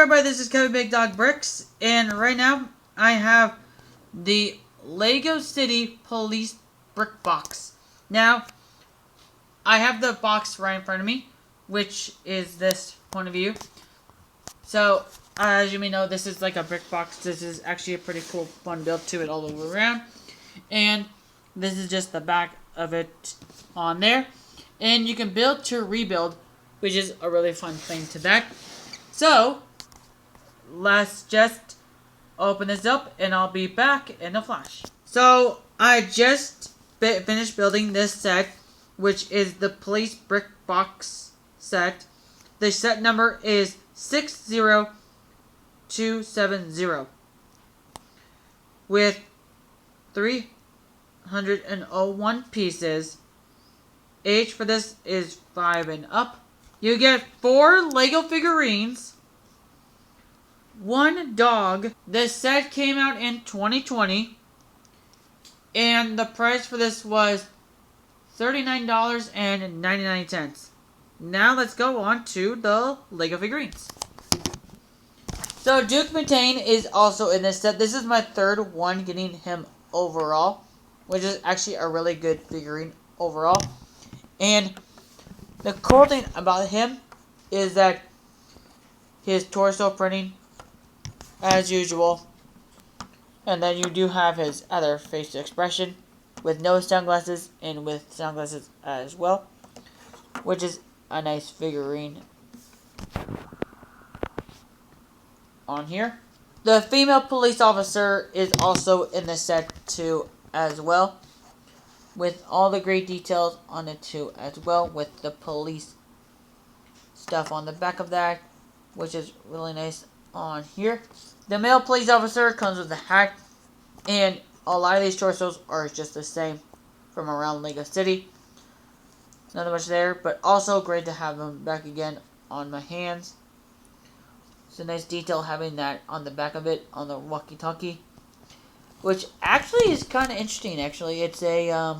everybody, this is Kevin Big Dog Bricks, and right now I have the Lego City Police Brick Box. Now, I have the box right in front of me, which is this point of view. So, as you may know, this is like a brick box. This is actually a pretty cool, fun build to it all over around. And this is just the back of it on there. And you can build to rebuild, which is a really fun thing to that. So, let's just open this up and I'll be back in a flash. So, I just finished building this set, which is the Police Brick Box set. The set number is 60270 with 301 pieces. Age for this is 5 and up. You get 4 Lego figurines, 1 dog. This set came out in 2020, and the price for this was $39.99. Now let's go on to the Lego figurines. So Duke Matane is also in this set. This is my third one getting him overall, which is actually a really good figurine overall. And the cool thing about him is that his torso printing, as usual, and then you do have his other facial expression with no sunglasses and with sunglasses as well, which is a nice figurine on here. The female police officer is also in the set too as well, with all the great details on it too as well, with the police stuff on the back of that, which is really nice on here. The male police officer comes with a hat, and a lot of these torsos are just the same from around Lego City. Nothing much there, but also great to have them back again on my hands. It's a nice detail having that on the back of it, on the walkie-talkie, which actually is kind of interesting, actually. It's a,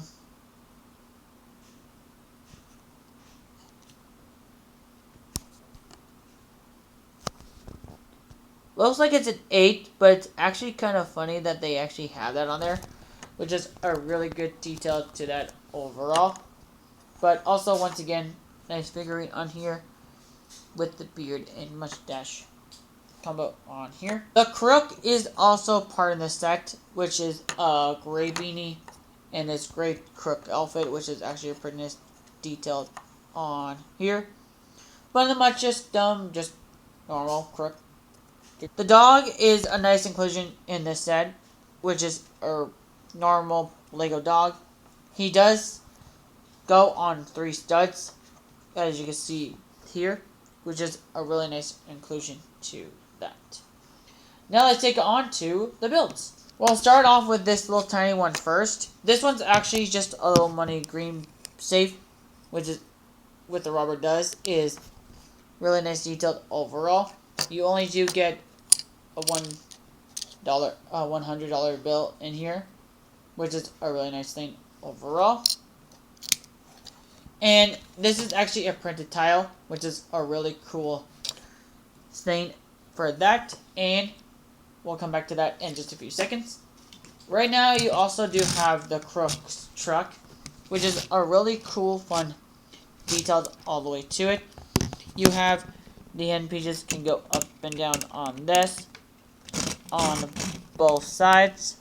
looks like it's an 8, but it's actually kind of funny that they actually have that on there, which is a really good detail to that overall. But also, once again, nice figurine on here with the beard and mustache combo on here. The Crook is also part of the set, which is a gray beanie and this gray Crook outfit, which is actually a pretty nice detail on here. But not much, just normal Crook. The dog is a nice inclusion in this set, which is a normal Lego dog. He does go on 3 studs, as you can see here, which is a really nice inclusion to that. Now let's take it on to the builds. Well, I'll start off with this little tiny one first. This one's actually just a little money green safe, which is what the rubber does, is really nice detailed overall. You only do get a $100 bill in here, which is a really nice thing overall. And this is actually a printed tile, which is a really cool thing for that, and we'll come back to that in just a few seconds. Right now, you also do have the Crook's truck, which is a really cool, fun, detailed all the way to it. You have the end pieces can go up and down on this, on both sides,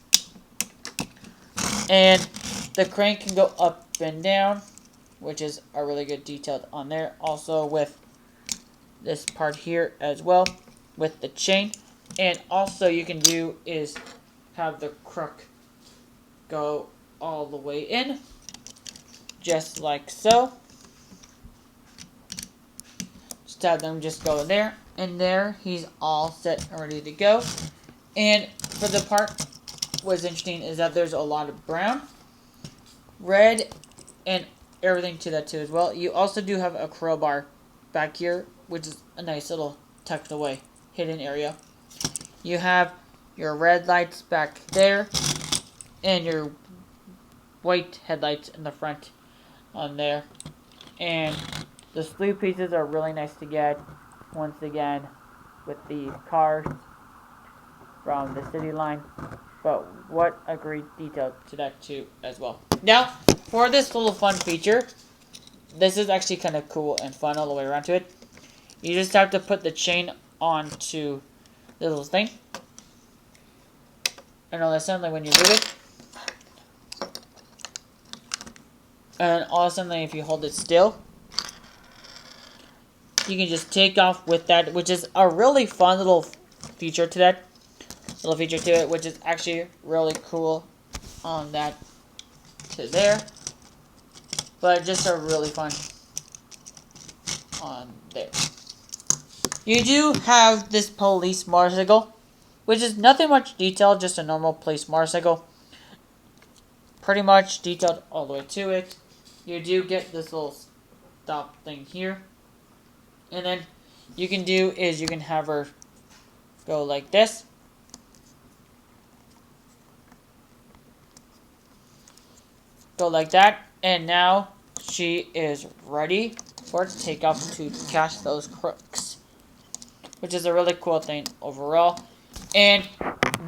and the crank can go up and down, which is a really good detail on there. Also with this part here as well, with the chain. And also you can do is have the Crook go all the way in, just like so. Just have them just go in there, and there he's all set and ready to go. And for the part what's interesting is that there's a lot of brown, red, and everything to that too as well. You also do have a crowbar back here, which is a nice little tucked away hidden area. You have your red lights back there, and your white headlights in the front on there. And the sleeve pieces are really nice to get, once again, with the cars from the city line. But what a great detail to that too as well. Now, for this little fun feature, this is actually kind of cool and fun all the way around to it. You just have to put the chain onto the little thing. And all of a sudden, like when you move it, and all of a sudden, if you hold it still, you can just take off with that, which is a really fun little feature to that. Little feature to it, which is actually really cool on that to there. But just a really fun on there. You do have this police motorcycle, which is nothing much detailed, just a normal police motorcycle. Pretty much detailed all the way to it. You do get this little stop thing here. And then you can do is you can have her go like this. Go like that. And now she is ready for it to take off to catch those crooks. Which is a really cool thing overall. And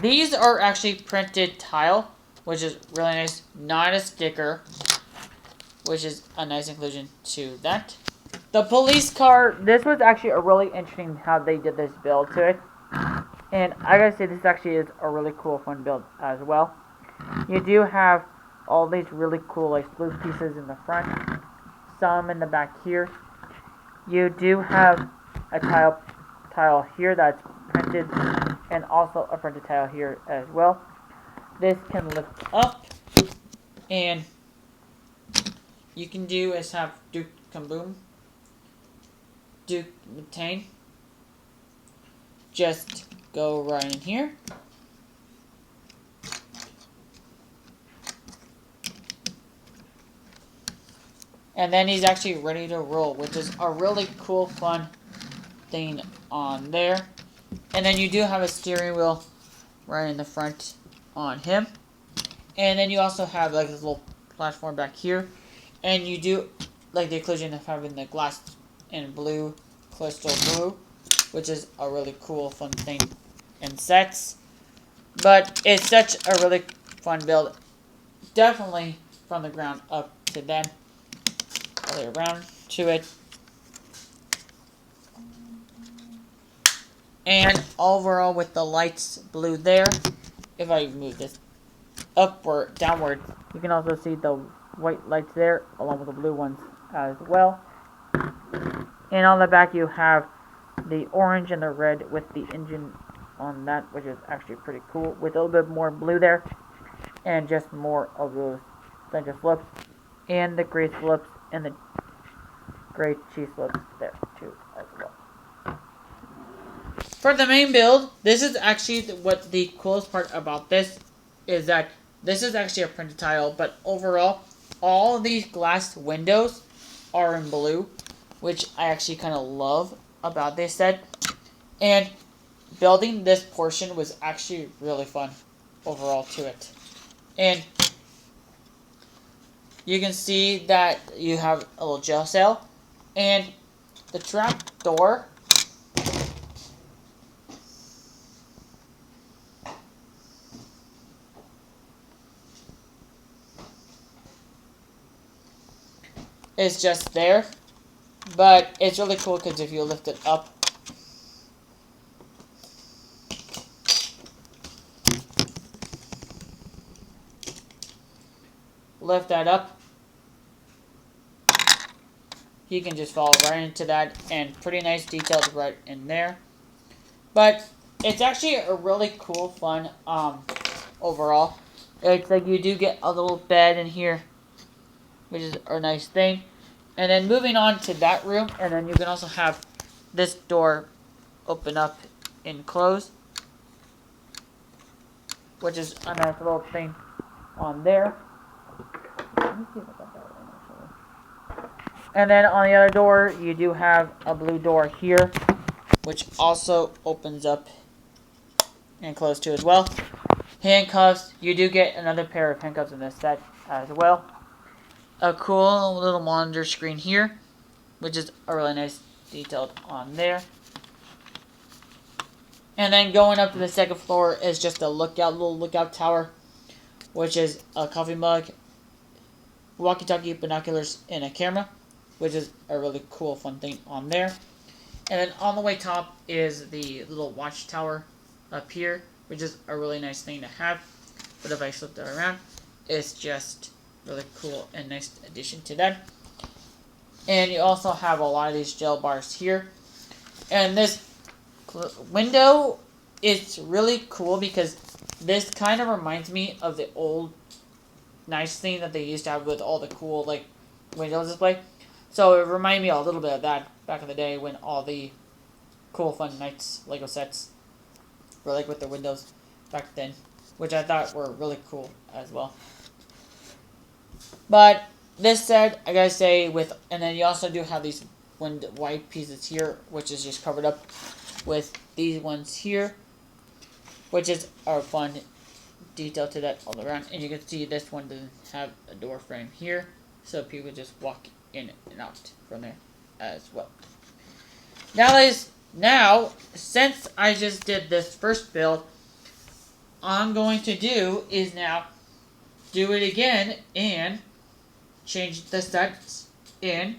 these are actually printed tile, which is really nice. Not a sticker, which is a nice inclusion to that. The police car, this was actually a really interesting how they did this build to it. And I gotta say, this actually is a really cool, fun build as well. You do have all these really cool, like, blue pieces in the front. Some in the back here. You do have a tile here that's printed, and also a printed tile here as well. This can lift up, and you can do is have Duke Kaboom, Duke Mutane, just go right in here. And then he's actually ready to roll, which is a really cool, fun thing on there. And then you do have a steering wheel right in the front on him. And then you also have like this little platform back here. And you do like the inclusion of having the glass in blue, crystal blue, which is a really cool, fun thing in sets. But it's such a really fun build. Definitely from the ground up to then. All the way around to it. And overall with the lights blue there, if I move this upward, downward, you can also see the white lights there along with the blue ones as well. And on the back you have the orange and the red with the engine on that, which is actually pretty cool, with a little bit more blue there and just more of those center slopes and the gray slopes and the gray cheese slopes there too as well. For the main build, this is actually what the coolest part about this is, that this is actually a printed tile, but overall, all of these glass windows are in blue, which I actually kind of love about this set. And building this portion was actually really fun overall to it. And you can see that you have a little jail cell, and the trap door is just there, but it's really cool because if you lift it up, lift that up, you can just fall right into that, and pretty nice details right in there. But it's actually a really cool, fun overall. It's like you do get a little bed in here, which is a nice thing. And then moving on to that room, and then you can also have this door open up and close, which is a nice little thing on there. Let me see if I got that one actually. And then on the other door, you do have a blue door here, which also opens up and close too as well. Handcuffs, you do get another pair of handcuffs in this set as well. A cool little monitor screen here, which is a really nice detailed on there. And then going up to the second floor is just a little lookout tower, which is a coffee mug, walkie-talkie, binoculars, and a camera, which is a really cool, fun thing on there. And then on the way top is the little watchtower up here, which is a really nice thing to have. But if I flip that around, it's just really cool and nice addition to that. And you also have a lot of these gel bars here. And this window is really cool because this kind of reminds me of the old nice thing that they used to have with all the cool like Windows display. So it reminded me a little bit of that back in the day when all the cool fun Knights Lego sets were like with the windows back then, which I thought were really cool as well. But this set, I gotta say, and then you also do have these white pieces here, which is just covered up with these ones here, which is a fun detail to that all around. And you can see this one doesn't have a door frame here, so people just walk in and out from there as well. Now, since I just did this first build, all I'm going to do is now do it again and change the sets in.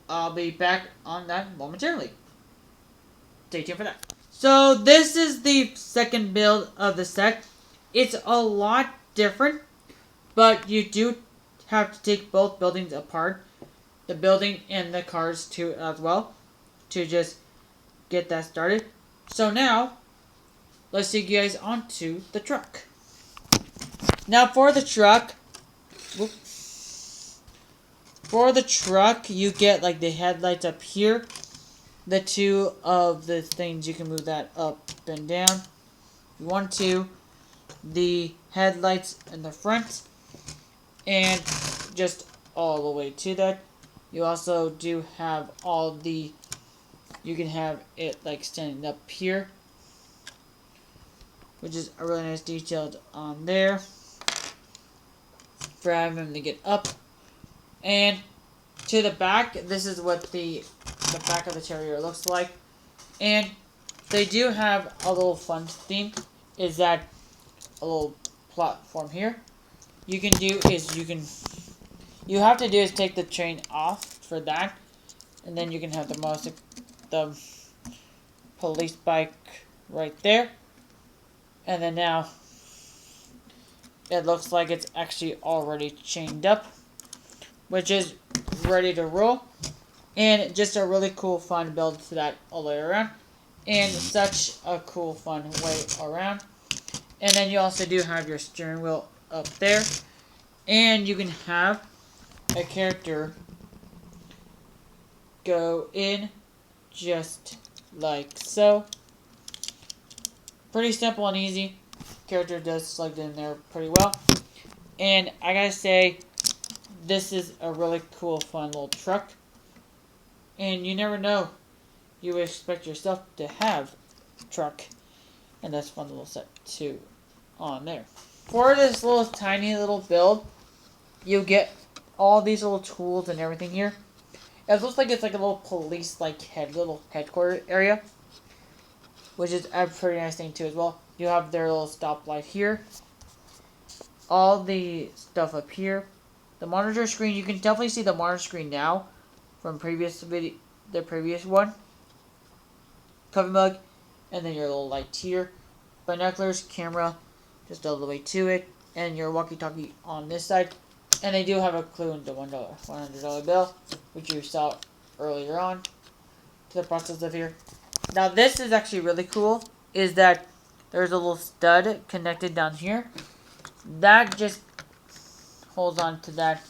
I'll be back on that momentarily. Stay tuned for that. So this is the second build of the set. It's a lot different, but you do have to take both buildings apart. The building and the cars too as well, to just get that started. So now, let's take you guys onto the truck. Now for the truck, you get like the headlights up here. The two of the things, you can move that up and down if you want to. The headlights in the front, and just all the way to that. You also do have you can have it like standing up here, which is a really nice detail on there for having them to get up. And to the back, this is what the back of the Terrier looks like. And they do have a little fun theme, is that a little platform here. You have to do is take the chain off for that, and then you can have the police bike right there. And then now it looks like it's actually already chained up, which is ready to roll. And just a really cool fun build to that all the way around. And such a cool fun way around. And then you also do have your steering wheel up there. And you can have a character go in just like so. Pretty simple and easy. Character does slide in there pretty well. And I gotta say, this is a really cool fun little truck. And you never know, you would expect yourself to have a truck. And that's fun little set too on there. For this little tiny little build, you get all these little tools and everything here. It looks like it's like a little police little headquarters area, which is a pretty nice thing too as well. You have their little stoplight here. All the stuff up here. The monitor screen, you can definitely see the monitor screen now from the previous one. Coffee mug, and then your little light here. Binoculars, camera, just all the way to it, and your walkie-talkie on this side. And they do have a clue in the $100 bill, which you saw earlier on to the process of here. Now this is actually really cool, is that there's a little stud connected down here. That just holds on to that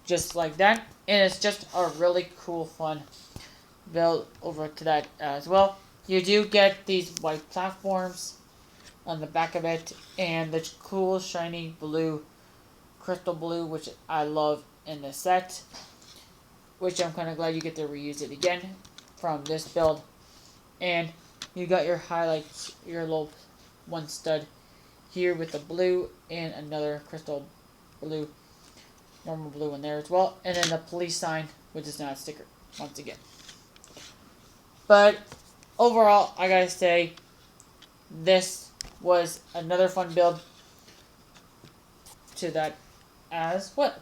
just like that. And it's just a really cool fun build over to that as well. You do get these white platforms on the back of it, and the cool shiny blue, crystal blue, which I love in the set, which I'm kind of glad you get to reuse it again from this build. And you got your highlights, your little one stud here with the blue and another crystal blue, normal blue in there as well, and then the police sign, which is not a sticker once again. But overall, I gotta say, this was another fun build to that as well.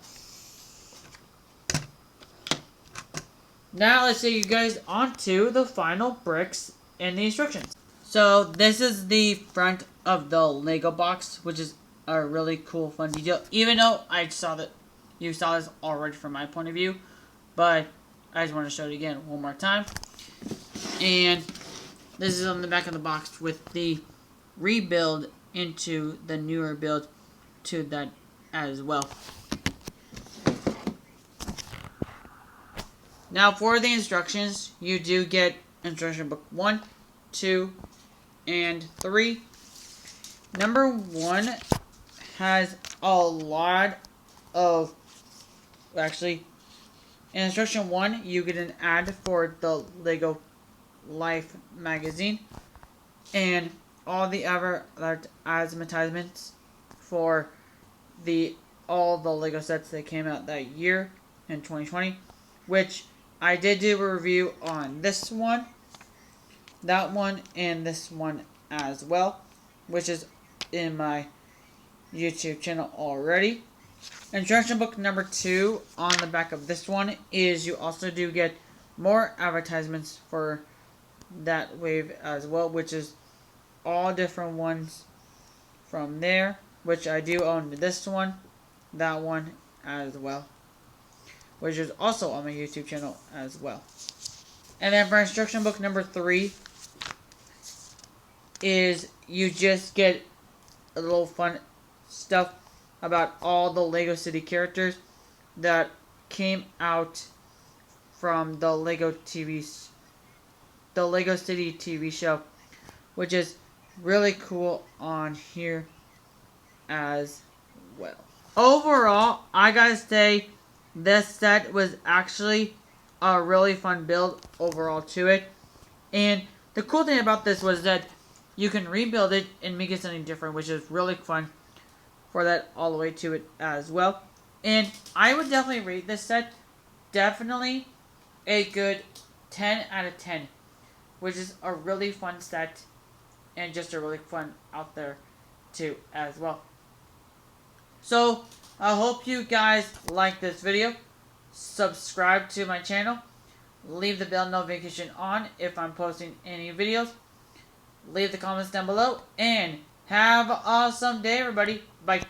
Now let's take you guys onto the final bricks and the instructions. So this is the front of the Lego box, which is a really cool, fun detail. Even though I saw that you saw this already from my point of view, but I just want to show it again one more time. And this is on the back of the box with the rebuild into the newer build to that as well. Now for the instructions, you do get instruction book 1, 2, and 3. Number 1 has a lot of, actually, in instruction 1, you get an ad for the Lego Life magazine, and all the other advertisements for all the Lego sets that came out that year in 2020, which I did do a review on this one, that one, and this one as well, which is in my YouTube channel already. Instruction book number 2 on the back of this one is you also do get more advertisements for that wave as well, which is all different ones from there, which I do own this one, that one as well, which is also on my YouTube channel as well. And then for instruction book number 3 is you just get a little fun stuff about all the Lego City characters that came out from the Lego City TV show, which is really cool on here as well. Overall, I gotta say this set was actually a really fun build overall to it. And the cool thing about this was that you can rebuild it and make it something different, which is really fun for that all the way to it as well. And I would definitely rate this set definitely a good 10 out of 10, which is a really fun set and just a really fun out there too as well. So I hope you guys like this video. Subscribe to my channel. Leave the bell notification on if I'm posting any videos. Leave the comments down below. And have an awesome day, everybody. Bye.